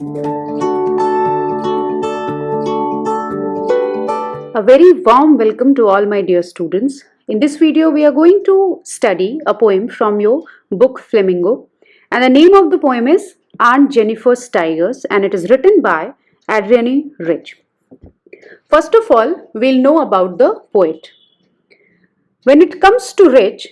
A very warm welcome to all my dear students. In this video, we are going to study a poem from your book Flamingo. And the name of the poem is Aunt Jennifer's Tigers, and it is written by Adrienne Rich. First of all, we'll know about the poet. When it comes to Rich,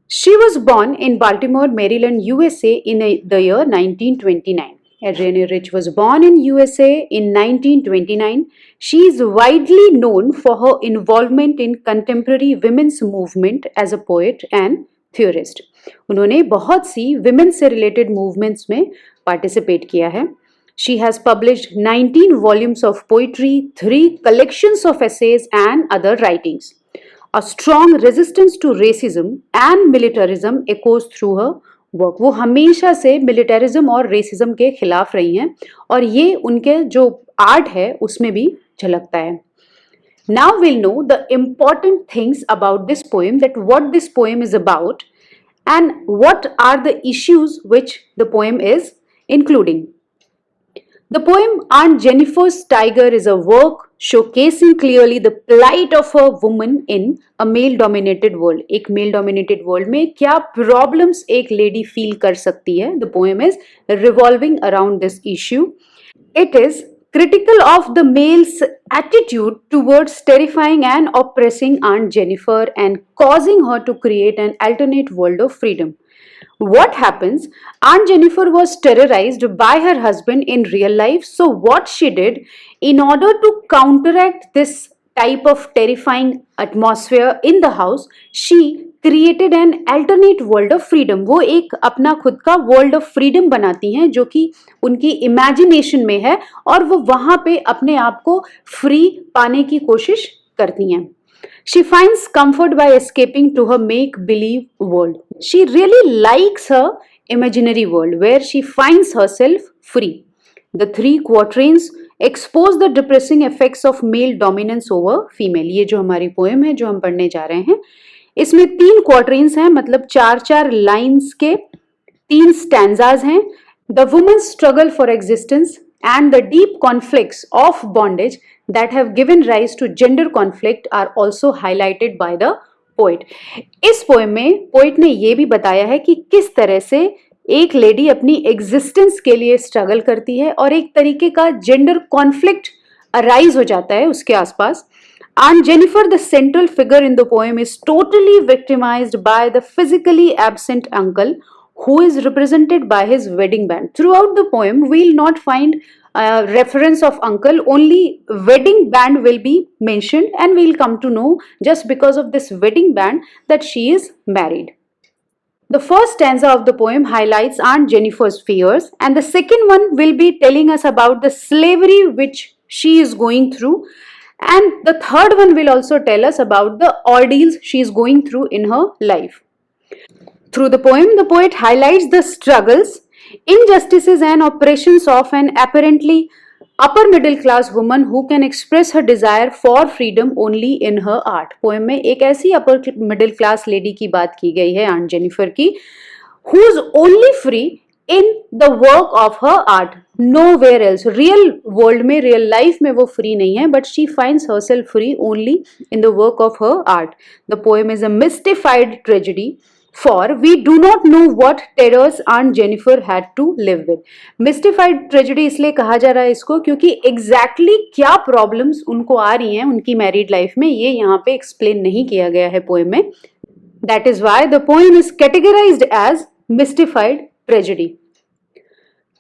she was born in Baltimore, Maryland, USA in the year 1929. Adrienne Rich was born in USA in 1929. She is widely known for her involvement in contemporary women's movement as a poet and theorist. उन्होंने बहुत सी women से related movements में participate किया है. She has published 19 volumes of poetry, 3 collections of essays and other writings. A strong resistance to racism and militarism echoes through her work. वो हमेशा से militarism और रेसिज्म के खिलाफ रही हैं और ये उनके जो आर्ट है उसमें भी झलकता है. Now we'll know the important things about this poem, that what this poem is about and what are the issues which the poem is including. The poem Aunt Jennifer's Tiger is a work showcasing clearly the plight of a woman in a male-dominated world. एक male-dominated world में क्या problems एक lady feel कर सकती है. The poem is revolving around this issue. It is critical of the male's attitude towards terrifying and oppressing Aunt Jennifer and causing her to create an alternate world of freedom. What happens? Aunt Jennifer was terrorized by her husband in real life. So what she did, in order to counteract this type of terrifying atmosphere in the house, she created an alternate world of freedom. वो एक अपना खुद का world of freedom बनाती हैं जो कि उनकी imagination में है और वो वहाँ पे अपने आप को free पाने की कोशिश करती हैं. She finds comfort by escaping to her make-believe world. She really likes her imaginary world where she finds herself free. The 3 quatrains expose the depressing effects of male dominance over female. ये जो हमारी poem है जो हम पढ़ने जा रहे हैं इसमें 3 क्वार्टरेन्स हैं, मतलब 4-4 लाइन्स के 3 स्टैंजाज हैं. The woman's struggle for existence and the deep conflicts of bondage that have given rise to gender conflict are also highlighted by the poet. इस पोएम में पोएट ने ये भी बताया है कि किस तरह से एक लेडी अपनी एग्जिस्टेंस के लिए स्ट्रगल करती है और एक तरीके का जेंडर कॉन्फ्लिक्ट अराइज हो जाता है उसके आसपास. Aunt Jennifer, the central figure in the poem, is totally victimized by the physically absent uncle who is represented by his wedding band. Throughout the poem, we'll not find reference of uncle, only wedding band will be mentioned and we'll come to know just because of this wedding band that she is married. The first stanza of the poem highlights Aunt Jennifer's fears and the second one will be telling us about the slavery which she is going through, and the third one will also tell us about the ordeals she is going through in her life. Through the poem, the poet highlights the struggles, injustices and oppressions of an apparently upper middle class woman who can express her desire for freedom only in her art. Poem में एक ऐसी upper middle class lady की बात की गई है Aunt Jennifer की, who is only free in the work of her art, nowhere else. Real world में, real life में वो free नहीं है, but she finds herself free only in the work of her art. The poem is a mystified tragedy, for we do not know what terrors Aunt Jennifer had to live with. Mystified tragedy इसलिए कहा जा रहा है इसको क्योंकि exactly क्या problems उनको आ रही हैं उनकी married life में, ये यहाँ पे explain नहीं किया गया है poem में. That is why the poem is categorized as mystified tragedy.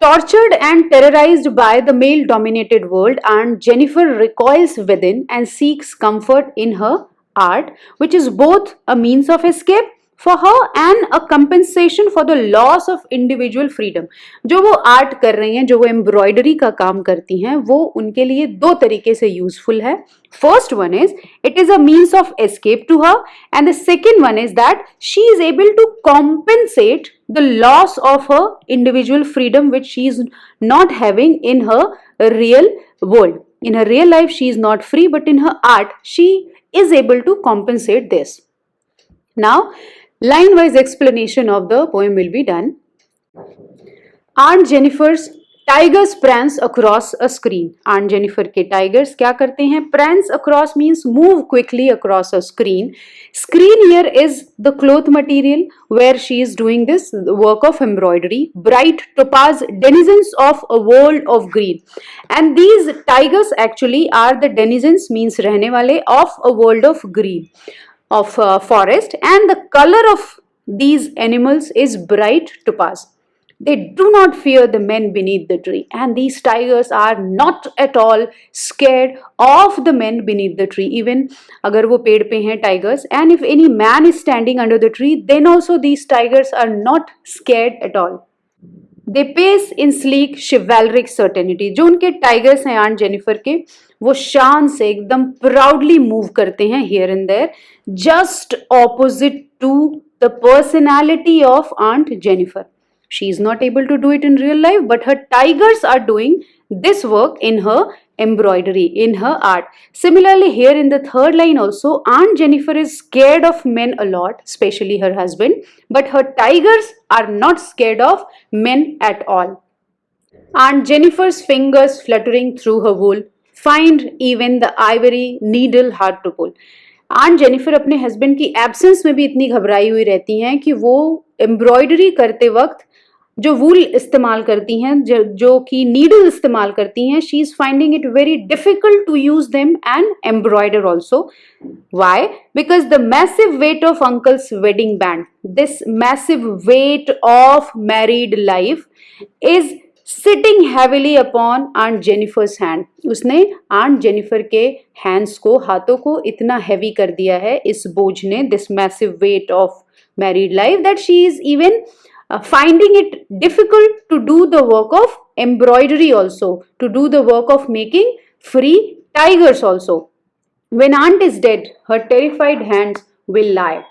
Tortured and terrorized by the male-dominated world, Aunt Jennifer recoils within and seeks comfort in her art, which is both a means of escape for her and a compensation for the loss of individual freedom. जो वो art कर रही हैं, जो वो embroidery का काम करती हैं, वो उनके लिए 2 तरीके से यूजफुल है. First one is it is a means of escape to her, and the second one is that she is able to compensate the loss of her individual freedom which she is not having in her real world. In her real life she is not free, but in her art she is able to compensate this. Now line-wise explanation of the poem will be done. Aunt Jennifer's tigers prance across a screen. Aunt Jennifer के tigers क्या करते हैं? Prance across means move quickly across a screen. Screen here is the cloth material where she is doing this work of embroidery. Bright topaz, denizens of a world of green. And these tigers actually are the denizens means रहने वाले of a world of green, of forest, and the color of these animals is bright topaz. They do not fear the men beneath the tree, and these tigers are not at all scared of the men beneath the tree. Even agar wo पेड़ पे हैं tigers, and if any man is standing under the tree, then also these tigers are not scared at all. They pace in sleek chivalric certainty. जो उनके tigers हैं Aunt Jennifer के, वो शान से एकदम proudly move करते हैं here and there, just opposite to the personality of Aunt Jennifer. She is not able to do it in real life, but her tigers are doing this work in her embroidery, in her art. Similarly, here in the third line also, Aunt Jennifer is scared of men a lot, especially her husband, but her tigers are not scared of men at all. Aunt Jennifer's fingers fluttering through her wool find even the ivory needle hard to pull. Aunt Jennifer अपने husband की absence में भी इतनी घबराई हुई रहती हैं कि वो एम्ब्रॉयडरी करते वक्त जो वूल इस्तेमाल करती हैं, जो कि नीडल इस्तेमाल करती हैं, she is finding it very difficult to use them and embroider also. Why? Because the massive weight of uncle's wedding band, this massive weight of married life is sitting heavily upon Aunt Jennifer's hand. उसने Aunt Jennifer के hands को, हाथों को इतना heavy कर दिया है इस बोझ ने, this massive weight of married life, that she is even finding it difficult to do the work of embroidery also, to do the work of making free tigers also. When aunt is dead, her terrified hands will lie,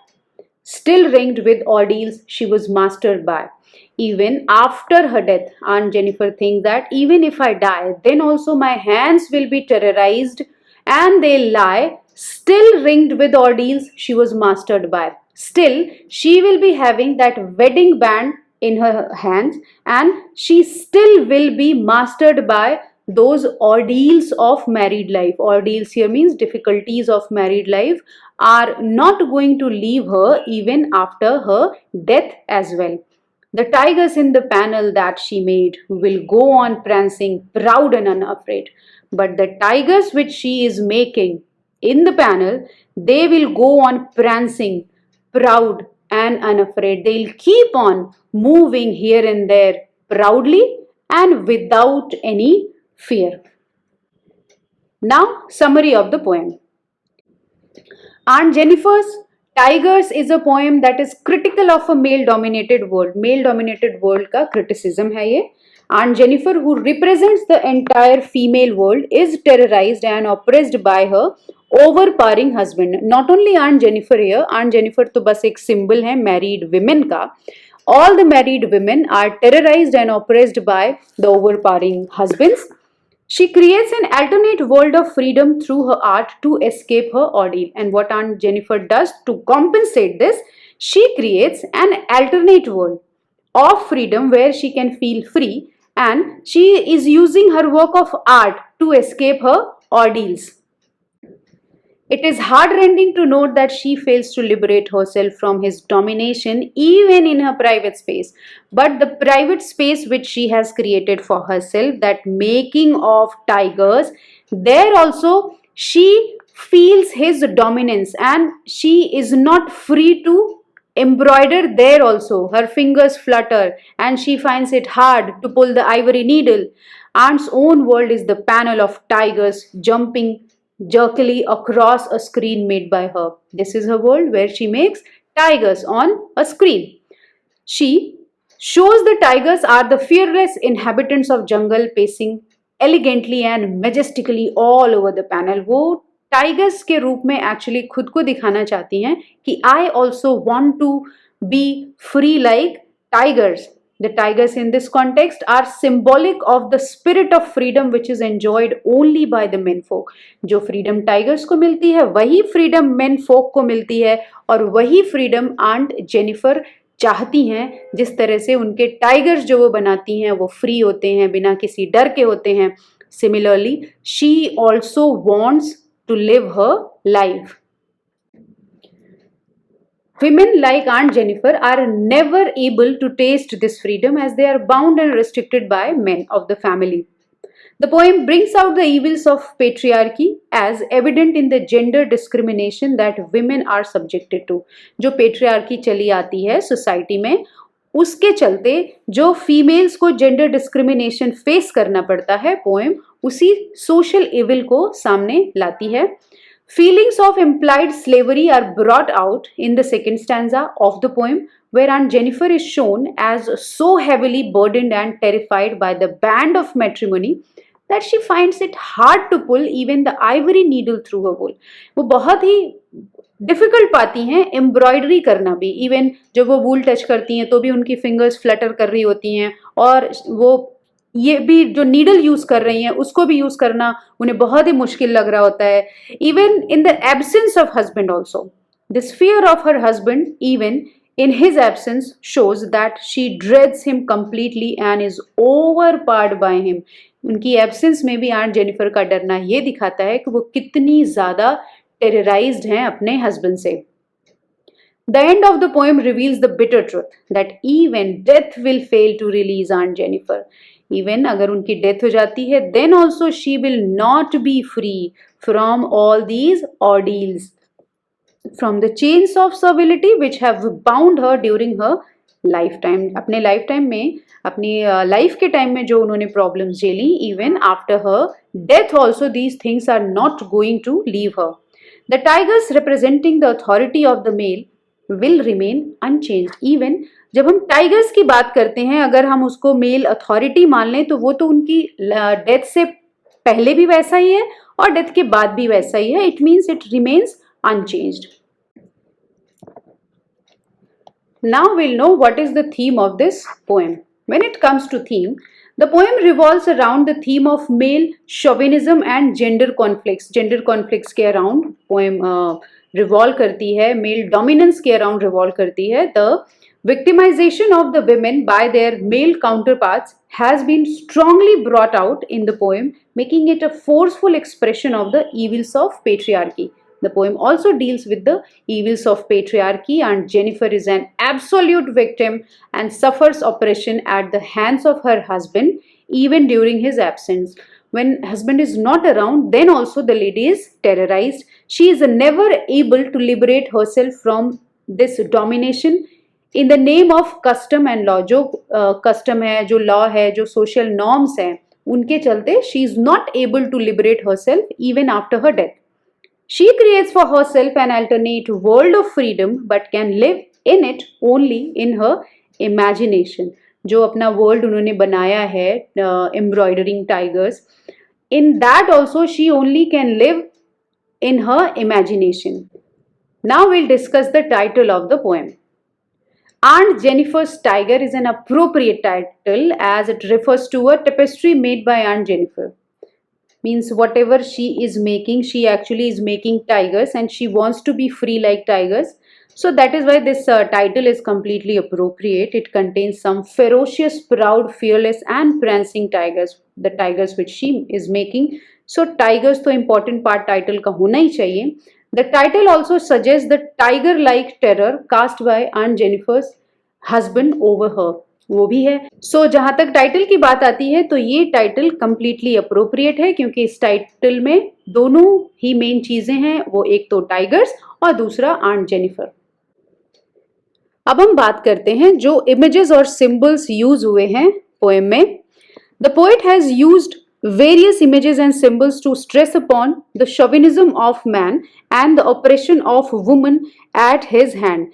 still ringed with ordeals she was mastered by. Even after her death, Aunt Jennifer thinks that even if I die, then also my hands will be terrorized and they'll lie, still ringed with ordeals she was mastered by. Still, she will be having that wedding band in her hands, and she still will be mastered by those ordeals of married life. Ordeals here means difficulties of married life are not going to leave her even after her death as well. The tigers in the panel that she made will go on prancing, proud and unafraid. But the tigers which she is making in the panel, they will go on prancing, proud and unafraid. They'll keep on moving here and there proudly and without any fear. Now, summary of the poem. Aunt Jennifer's Tigers is a poem that is critical of a male-dominated world. Male-dominated world का criticism है ये. Aunt Jennifer, who represents the entire female world, is terrorized and oppressed by her overpowering husband. Not only Aunt Jennifer here, Aunt Jennifer तो बस एक symbol है married women का. All the married women are terrorized and oppressed by the overpowering husbands. She creates an alternate world of freedom through her art to escape her ordeal. And what Aunt Jennifer does to compensate this, she creates an alternate world of freedom where she can feel free, and she is using her work of art to escape her ordeals. It is heartrending to note that she fails to liberate herself from his domination even in her private space. But the private space which she has created for herself, that making of tigers, there also she feels his dominance and she is not free to embroider there also. Her fingers flutter and she finds it hard to pull the ivory needle. Aunt's own world is the panel of tigers jumping jerkily across a screen made by her. This is her world where she makes tigers on a screen. She shows the tigers are the fearless inhabitants of jungle, pacing elegantly and majestically all over the panel. वो tigers के रूप में actually खुद को दिखाना चाहती हैं कि I also want to be free like tigers. The tigers in this context are symbolic of the spirit of freedom which is enjoyed only by the menfolk. जो freedom tigers को मिलती है वही freedom menfolk को मिलती है, और वही freedom Aunt Jennifer चाहती हैं, जिस तरह से उनके टाइगर्स जो वो बनाती हैं वो फ्री होते हैं, बिना किसी डर के होते हैं. Similarly, she also wants to live her life. Women like Aunt Jennifer are never able to taste this freedom as they are bound and restricted by men of the family. The poem brings out the evils of patriarchy as evident in the gender discrimination that women are subjected to. जो patriarchy चली आती है society में, उसके चलते जो females को gender discrimination face करना पड़ता है, poem उसी social evil को सामने लाती है. Feelings of implied slavery are brought out in the second stanza of the poem, where Aunt Jennifer is shown as so heavily burdened and terrified by the band of matrimony that she finds it hard to pull even the ivory needle through her wool. वो बहुत ही difficult पाती हैं embroidery करना भी. Even जब वो वूल touch करती हैं तो भी उनकी फिंगर्स फ्लटर कर रही होती हैं, और वो ये भी जो नीडल यूज कर रही हैं उसको भी यूज करना उन्हें बहुत ही मुश्किल लग रहा होता है. Even in the absence of husband also, this fear of her husband even in his absence shows that she dreads him completely and is overpowered by him. उनकी एब्सेंस में भी आंट जेनिफर का डरना ये दिखाता है कि वो कितनी ज्यादा टेरराइज्ड हैं अपने हस्बैंड से. The end of the poem reveals the bitter truth that even death will fail to release Aunt Jennifer. Even अगर उनकी डेथ हो जाती है, then also she will not be free from all these ordeals, from the chains of servility which have bound her during her lifetime. अपने lifetime में, अपनी life के time में जो उन्होंने problems झेली, even after her death also these things are not going to leave her. The tigers representing the authority of the male will remain unchanged. Even जब हम टाइगर्स की बात करते हैं, अगर हम उसको मेल अथॉरिटी मान लें तो वो तो उनकी डेथ से पहले भी वैसा ही है और डेथ के बाद भी वैसा ही है. It means it remains unchanged. Now we'll know what is the theme of this poem. When it comes to theme, the poem revolves around the theme of male chauvinism and gender conflicts. Gender conflicts के around poem revolve करती है, male dominance के around revolve करती है. The victimization of the women by their male counterparts has been strongly brought out in the poem, making it a forceful expression of the evils of patriarchy. The poem also deals with the evils of patriarchy, and Jennifer is an absolute victim and suffers oppression at the hands of her husband even during his absence. When husband is not around, then also the lady is terrorized. She is never able to liberate herself from this domination in the name of custom and law. जो custom है, जो law है, जो social norms हैं, उनके चलते she is not able to liberate herself even after her death. She creates for herself an alternate world of freedom but can live in it only in her imagination. जो अपना world उन्होंने बनाया है embroidering tigers, in that also she only can live in her imagination. Now we'll discuss the title of the poem. Aunt Jennifer's Tiger is an appropriate title as it refers to a tapestry made by Aunt Jennifer. Means whatever she is making, she actually is making tigers and she wants to be free like tigers. So that is why this title is completely appropriate. It contains some ferocious, proud, fearless and prancing tigers. The tigers which she is making. So tigers तो important part title का होना ही चाहिए. The title also suggests the tiger-like terror cast by Aunt Jennifer's husband over her. वो भी है. So जहाँ तक title की बात आती है तो ये टाइटल completely appropriate है, क्योंकि इस टाइटल में दोनों ही मेन चीजें हैं. वो एक तो टाइगर्स और दूसरा आंट जेनिफर. अब हम बात करते हैं जो इमेजेस और सिंबल्स यूज हुए हैं पोएम में. The poet has used various images and symbols to stress upon the chauvinism of man and the oppression of woman at his hand.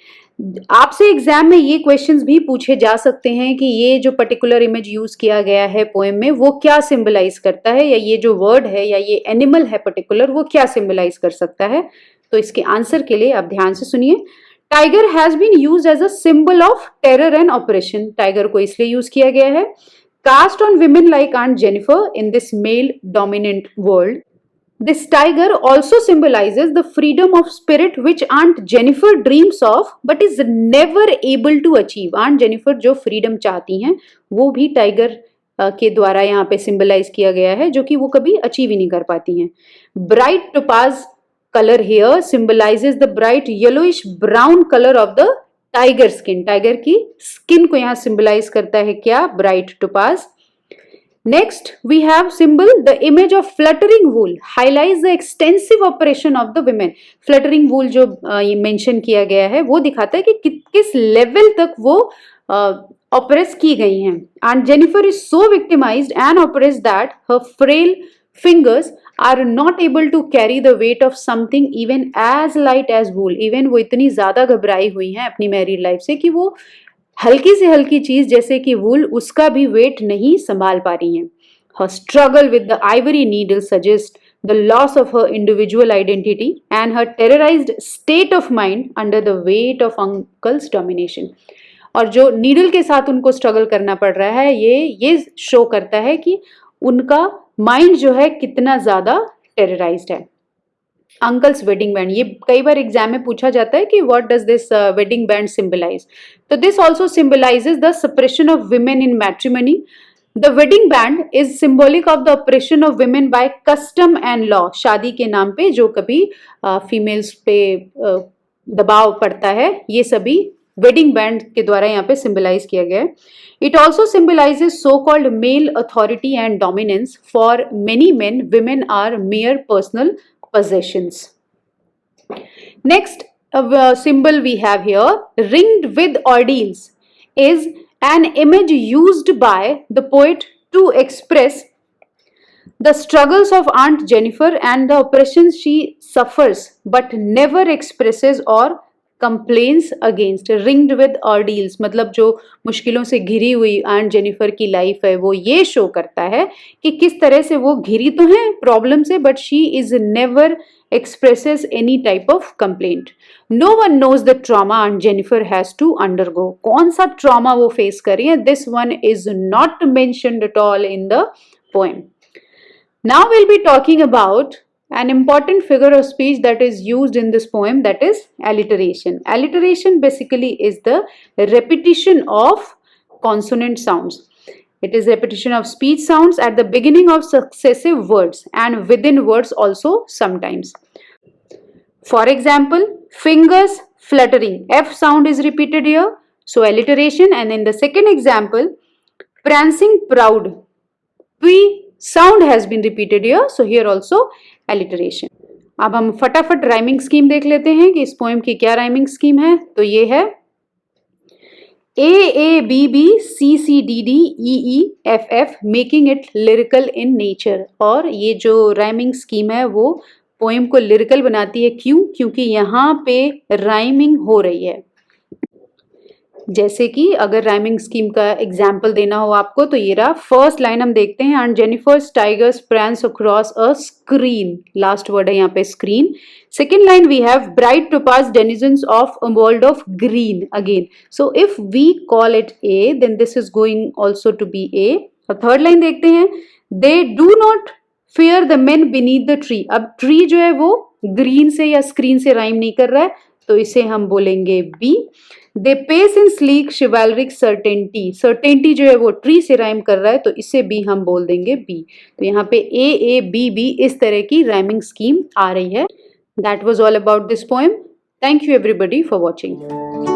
आपसे एग्जाम में ये क्वेश्चंस भी पूछे जा सकते हैं कि ये जो पर्टिकुलर इमेज यूज किया गया है पोएम में वो क्या सिंबलाइज करता है, या ये जो वर्ड है या ये एनिमल है पर्टिकुलर वो क्या सिंबलाइज कर सकता है. तो इसके आंसर के लिए आप ध्यान से सुनिए. Tiger has been used as a symbol of terror and operation. Tiger को इसलिए यूज किया गया है. Cast on women like Aunt Jennifer in this male dominant world. This tiger also symbolizes the freedom of spirit which Aunt Jennifer dreams of but is never able to achieve. Aunt Jennifer जो freedom चाहती हैं वो भी tiger के द्वारा यहाँ पे symbolize किया गया है जो कि वो कभी achieve ही नहीं कर पाती हैं. Bright topaz color here symbolizes the bright yellowish brown color of the tiger skin. Tiger की skin को यहाँ symbolize करता है क्या? Bright topaz. Next, we have symbol, the image of fluttering wool highlights the extensive operation of the women. Fluttering wool जो ये mention किया गया है वो दिखाता है कि किस level तक वो oppress की गई हैं. And Jennifer is so victimized and oppressed that her frail fingers are not able to carry the weight of something even as light as wool. Even वो इतनी ज़्यादा घबराई हुई हैं अपनी married life से कि वो हल्की से हल्की चीज जैसे कि वूल उसका भी वेट नहीं संभाल पा रही हैं. Her struggle with the ivory needle suggests the loss of her individual identity and her terrorized state of mind under the weight of uncle's domination. और जो नीडल के साथ उनको स्ट्रगल करना पड़ रहा है ये शो करता है कि उनका माइंड जो है कितना ज्यादा टेरराइज्ड है. अंकल्स वेडिंग बैंड, ये कई बार एग्जाम में पूछा जाता है कि what does this wedding band symbolise. तो this also symbolises the suppression of women in matrimony. The wedding band is symbolic of the operation of women by custom and law. शादी के नाम पे जो कभी फीमेल्स पे दबाव पड़ता है ये सभी वेडिंग बैंड के द्वारा यहाँ पे सिंबलाइज किया गया है. It also symbolizes so-called male authority and dominance. For many men, women are mere personal possessions. Next symbol we have here, ringed with ordeals, is an image used by the poet to express the struggles of Aunt Jennifer and the oppressions she suffers but never expresses or complains against. Ringed with ordeals मतलब जो मुश्किलों से घिरी हुई aunt Jennifer की life है वो ये शो करता है कि किस तरह से वो घिरी तो है प्रॉब्लम से but she is never expresses any type of complaint. No one knows the trauma Aunt Jennifer has to undergo. कौन सा trauma वो face कर रही है? This one is not mentioned at all in the poem. Now we'll be talking about an important figure of speech that is used in this poem, that is alliteration. Alliteration basically is the repetition of consonant sounds. It is repetition of speech sounds at the beginning of successive words and within words also sometimes. For example, fingers fluttering. F sound is repeated here. So alliteration. And in the second example, prancing proud. P sound has been repeated here. So here also alliteration. अब हम फटाफट rhyming scheme देख लेते हैं कि इस poem की क्या राइमिंग स्कीम है. तो ये है A B B C C D D E E F F making it lyrical in nature. और ये जो राइमिंग स्कीम है वो पोएम को लिरिकल बनाती है. क्यों? क्योंकि यहाँ पे राइमिंग हो रही है. जैसे कि अगर राइमिंग स्कीम का एग्जाम्पल देना हो आपको तो ये रहा. फर्स्ट लाइन हम देखते हैं, and Jennifer's tigers prance across a screen. Last word है यहाँ पे screen. Second line we have bright topaz denizens of a world of green again. So if we call it A then this is going also to be A. और third line देखते हैं, they do not fear the men beneath the tree. अब tree जो है वो green से या screen से राइम नहीं कर रहा है तो इसे हम बोलेंगे B. They pace in sleek chivalric certainty. Certainty जो है वो ट्री से राइम कर रहा है तो इसे भी हम बोल देंगे बी. तो यहाँ पे ए बी बी इस तरह की राइमिंग स्कीम आ रही है. That was all about this poem. Thank you everybody for watching.